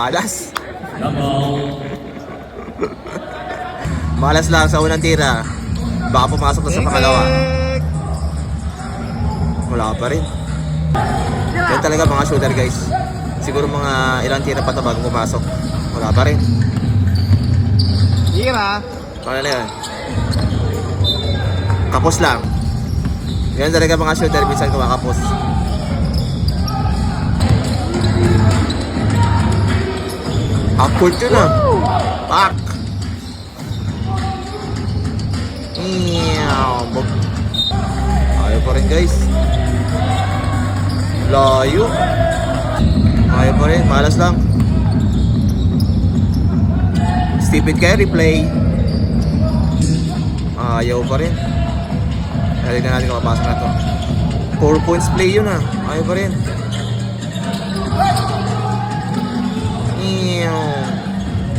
Malas. Malas lang sa unang tira. Baka pumasok na sa pangalawa. Wala pa rin. Yan talaga mga shooter guys. Siguro mga ilang tira pa ito bago pumasok. Wala pa rin. Tira. Ano na yan? Kapos lang. Yan talaga mga shooter, minsan kumakapos. Upward yun ah. Pak! Ayaw pa rin guys. Layo. Ayaw pa rin, malas lang. Stupid carry play. Ayaw pa rin. Kaya na natin kapapasok na to. 4 points play yun ah. Ayaw pa rin.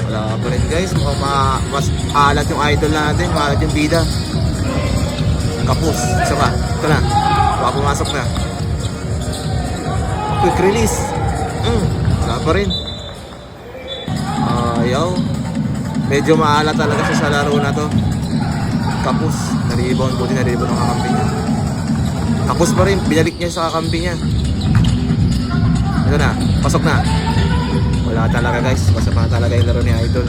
Wala pa rin guys. Mukhang mas alat yung idol natin. Maalat yung bida. Kapus. Isa pa. Ito na. Baka pumasok na. Quick release. Wala pa rin. Ayaw. Medyo maalat talaga siya sa laro na to. Kapus. Na-rebound. Buti na-rebound ang kakampi niya. Kapus pa rin. Binalik niya sa kakampi niya. Ito na. Pasok na. Wala talaga guys. Basta pa talaga yung laro ni Idol.